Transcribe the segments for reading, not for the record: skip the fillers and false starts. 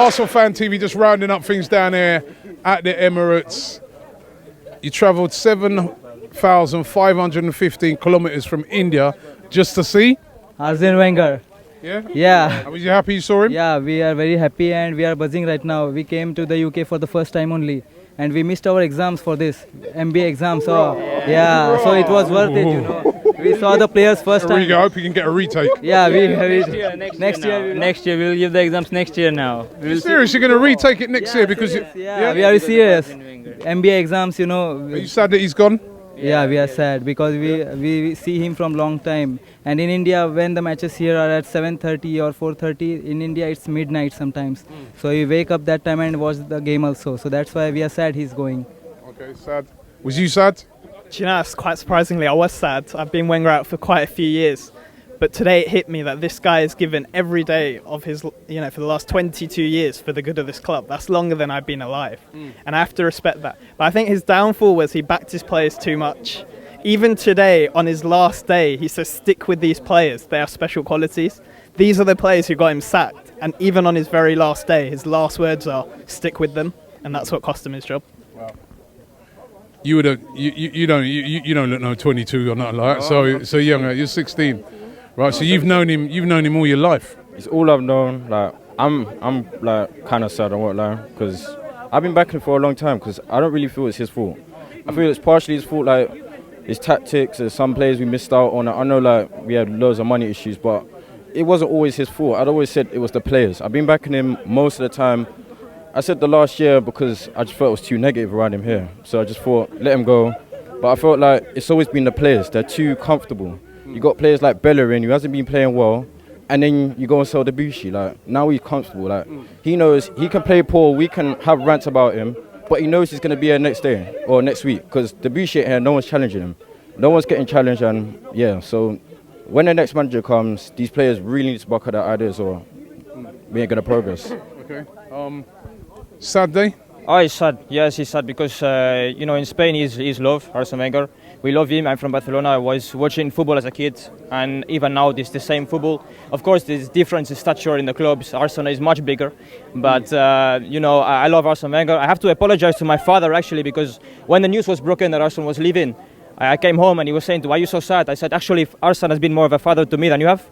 ArsenalFanTV just rounding up things down here at the Emirates. You travelled 7,515 kilometres from India just to see Arsene Wenger. Yeah? Yeah. Was you happy you saw him? Yeah, we are very happy and we are buzzing right now. We came to the UK for the first time only. And we missed our exams for this, MBA exam. So, yeah, so it was worth it, you know. We saw the players first time. There we go. I hope you can get a retake. Yeah, next year we'll give the exams next year now. Serious? You're going to retake it next year because we are serious. MBA exams, you know. Are you sad that he's gone? Yeah, we are sad because we see him from long time. And in India, when the matches here are at 7:30 or 4:30, in India it's midnight sometimes. So we wake up that time and watch the game also. So that's why we are sad he's going. Okay, sad. Was you sad? Do you know, quite surprisingly, I was sad. I've been Wenger out for quite a few years. But today it hit me that this guy has given every day of his, for the last 22 years for the good of this club. That's longer than I've been alive. And I have to respect that. But I think his downfall was he backed his players too much. Even today, on his last day, he says, stick with these players. They have special qualities. These are the players who got him sacked. And even on his very last day, his last words are, stick with them. And that's what cost him his job. Wow. You don't look no 22 or nothing like that. So young. You're 16, right? So you've known him all your life. It's all I've known. Like I'm like kind of sad. I won't lie, because I've been backing him for a long time. Because I don't really feel it's his fault. I feel it's partially his fault. Like his tactics. There's some players we missed out on. I know like we had loads of money issues, but it wasn't always his fault. I'd always said it was the players. I've been backing him most of the time. I said the last year because I just felt it was too negative around him here. So I just thought, let him go. But I felt like it's always been the players. They're too comfortable. You got players like Bellerin, who hasn't been playing well, and then you go and sell Debussy. Like, now he's comfortable. Like, he knows he can play poor. We can have rants about him, but he knows he's going to be here next day or next week, because Debussy here, no one's challenging him. No one's getting challenged, and yeah, so when the next manager comes, these players really need to buckle their ideas or we ain't going to progress. Okay. Sad day? Oh, he's sad. Yes, he's sad because, in Spain he's loved, Arsene Wenger. We love him. I'm from Barcelona. I was watching football as a kid, and even now it's the same football. Of course, there's difference in stature in the clubs. Arsenal is much bigger, but, I love Arsene Wenger. I have to apologize to my father, actually, because when the news was broken that Arsene was leaving, I came home and he was saying, why are you so sad? I said, actually, Arsene has been more of a father to me than you have.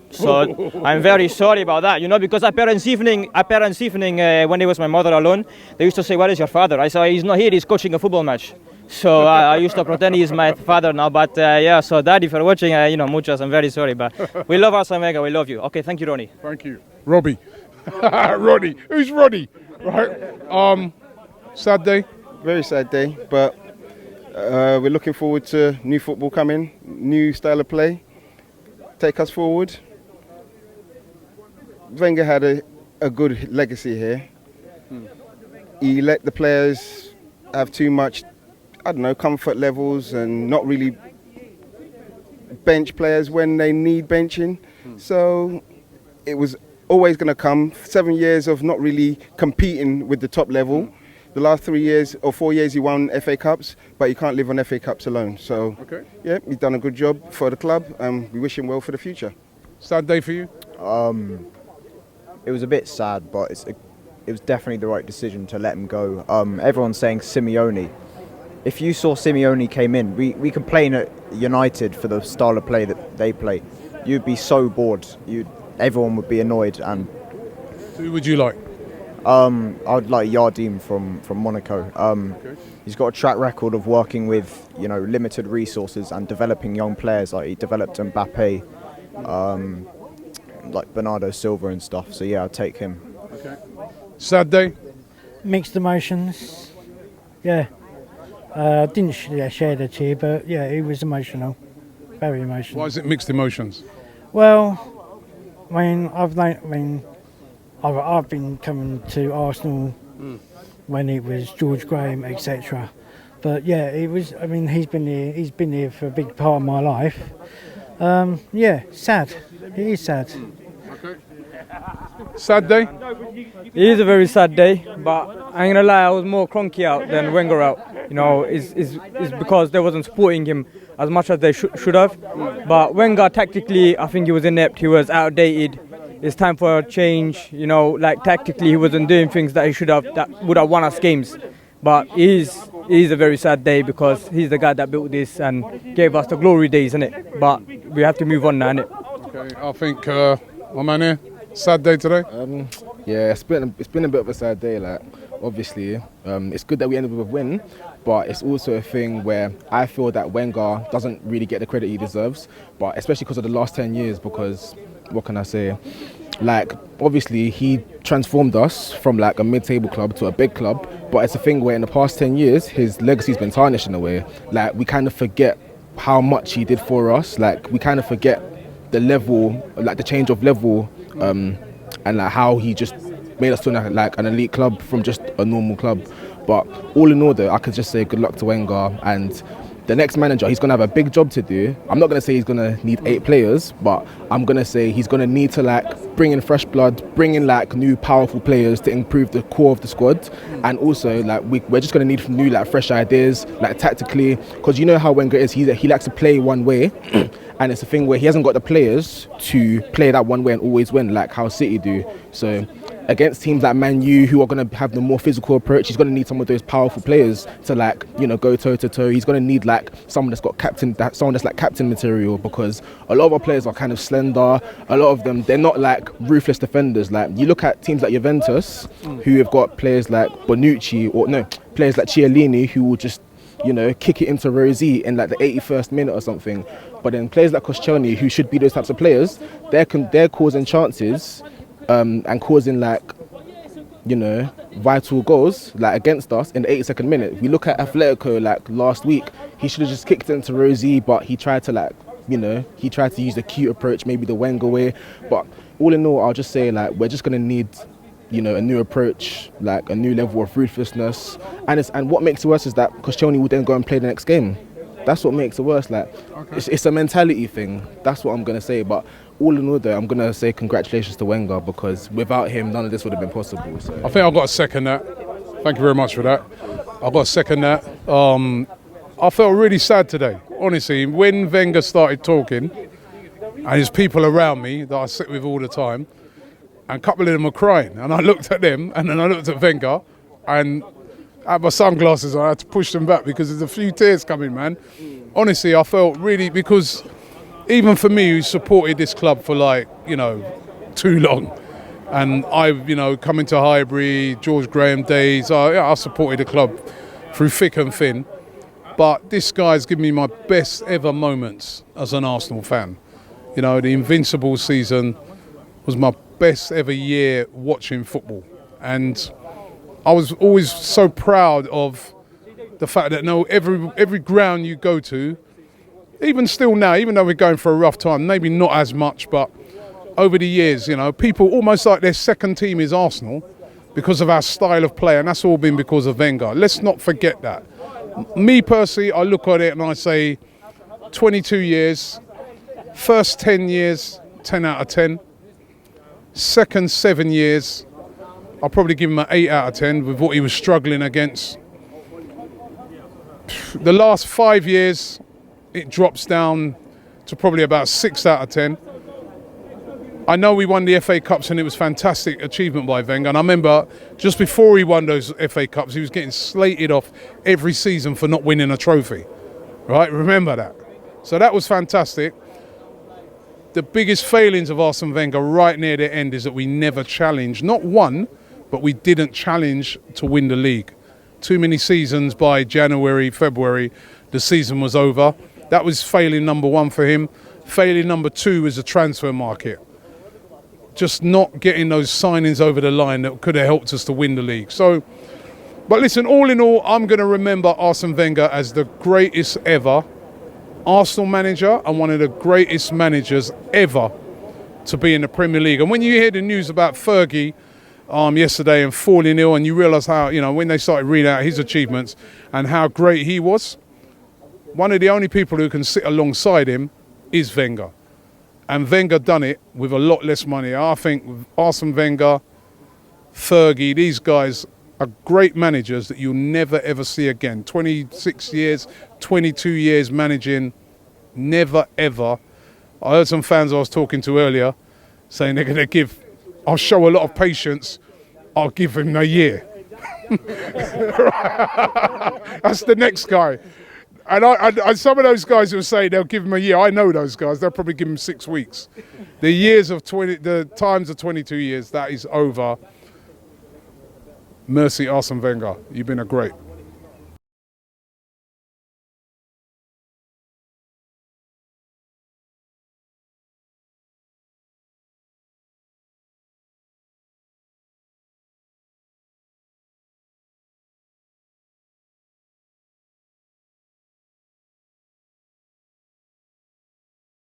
So I'm very sorry about that, because at parents' evening, when it was my mother alone, they used to say, where is your father? I said, he's not here, he's coaching a football match. So I used to pretend he's my father now, but so Daddy, for watching, muchas, I'm very sorry, but we love Arsene Wenger, we love you. Okay, thank you, Ronnie. Thank you. Robbie. Ronnie. Who's Ronnie? Right. Sad day? Very sad day, but we're looking forward to new football coming, new style of play. Take us forward. Wenger had a good legacy here. He let the players have too much, comfort levels and not really bench players when they need benching. So it was always going to come. 7 years of not really competing with the top level. The last 3 years or 4 years he won FA Cups, but you can't live on FA Cups alone. So, yeah, he's done a good job for the club, and we wish him well for the future. Sad day for you? It was a bit sad, but it was definitely the right decision to let him go. Everyone's saying Simeone. If you saw Simeone came in, we complain at United for the style of play that they play. You'd be so bored. Everyone would be annoyed. And who would you like? I'd like Yardim from Monaco. He's got a track record of working with limited resources and developing young players. Like he developed Mbappe, like Bernardo Silva and stuff. So yeah, I'd take him. Okay. Sad day? Mixed emotions. Yeah. Didn't share the tear, but yeah, it was emotional. Very emotional. Why is it mixed emotions? Well, I've been coming to Arsenal when it was George Graham, etc. But yeah, it was. He's been here for a big part of my life. Yeah, sad. It is sad. Okay. Sad day? It is a very sad day, but I ain't gonna lie, I was more Kroenke out than Wenger out. It's because they wasn't supporting him as much as they should have. But Wenger, tactically, I think he was inept. He was outdated. it's time for a change. You know, like tactically, he wasn't doing things that he should have, that would have won us games. But it is a very sad day because he's the guy that built this and gave us the glory days, isn't it? But we have to move on now, innit? Okay, I think, my man here, sad day today? Yeah, it's been a bit of a sad day. Like, obviously, it's good that we ended with a win, but it's also a thing where I feel that Wenger doesn't really get the credit he deserves. But especially because of the last 10 years, because what can I say? Like, obviously, he transformed us from like a mid-table club to a big club. But it's a thing where in the past 10 years, his legacy's been tarnished in a way. Like, we kind of forget how much he did for us. Like, we kind of forget the level, like the change of level, and like how he just made us to like an elite club from just a normal club. But all in all, though, I could just say good luck to Wenger, and the next manager, he's going to have a big job to do. I'm not going to say he's going to need 8 players, but I'm going to say he's going to need to like bring in fresh blood, bring in like new powerful players to improve the core of the squad. And also like we're just going to need new like fresh ideas, like tactically, because you know how Wenger is, he likes to play one way. And it's a thing where he hasn't got the players to play that one way and always win like how City do. So against teams like Man U, who are going to have the more physical approach, he's going to need some of those powerful players to like, you know, go toe to toe. He's going to need like someone that's got someone that's like captain material, because a lot of our players are kind of slender. A lot of them, they're not like ruthless defenders. Like you look at teams like Juventus, who have got players like Bonucci, or no, players like Chiellini, who will just, you know, kick it into Rosie in like the 81st minute or something. But then players like Koscielny, who should be those types of players, they're causing chances and causing like, you know, vital goals like against us in the 82nd minute. If we look at Atletico like last week, he should have just kicked it into Rosie, but he tried to like, you know, he tried to use the cute approach, maybe the Wenger way. But all in all, I'll just say like we're just gonna need, you know, a new approach, like a new level of ruthlessness. And what makes it worse is that Koscielny will then go and play the next game. That's what makes it worse. Like, it's a mentality thing. That's what I'm going to say. But all in all, though, I'm going to say congratulations to Wenger, because without him, none of this would have been possible. So. I think I've got to second that. Thank you very much for that. I've got to second that. I felt really sad today, honestly. When Wenger started talking, and there's people around me that I sit with all the time, and a couple of them were crying. And I looked at them, and then I looked at Wenger, and I had my sunglasses on, I had to push them back because there's a few tears coming, man. Honestly, I felt really, because even for me, who supported this club for like, you know, too long, and I've, you know, come into Highbury, George Graham days, I supported the club through thick and thin. But this guy's given me my best ever moments as an Arsenal fan. You know, the Invincible season was my best ever year watching football. And I was always so proud of the fact that every ground you go to, even still now, even though we're going for a rough time, maybe not as much, but over the years, you know, people almost like their second team is Arsenal because of our style of play, and that's all been because of Wenger. Let's not forget that. Me personally, I look at it and I say 22 years, first 10 years, 10 out of 10. Second 7 years, I'll probably give him an 8 out of 10 with what he was struggling against. The last 5 years, it drops down to probably about 6 out of 10. I know we won the FA Cups and it was fantastic achievement by Wenger. And I remember just before he won those FA Cups, he was getting slated off every season for not winning a trophy. Right? Remember that. So that was fantastic. The biggest failings of Arsene Wenger right near the end is that we never challenged, not won, but we didn't challenge to win the league. Too many seasons by January, February, the season was over. That was failing number one for him. Failing number two was the transfer market. Just not getting those signings over the line that could have helped us to win the league. So, but listen, all in all, I'm going to remember Arsene Wenger as the greatest ever Arsenal manager and one of the greatest managers ever to be in the Premier League. And when you hear the news about Fergie yesterday and falling ill, and you realise how, you know, when they started reading out his achievements and how great he was, one of the only people who can sit alongside him is Wenger. And Wenger done it with a lot less money. I think Arsene Wenger, Fergie, these guys are great managers that you'll never ever see again. 26 years, 22 years managing, never ever. I heard some fans I was talking to earlier saying they're going to I'll show a lot of patience, I'll give him a year. That's the next guy. And I some of those guys who say they'll give him a year, I know those guys, they'll probably give him 6 weeks. The times of 22 years, that is over. Mercy, Arsene Wenger, you've been a great.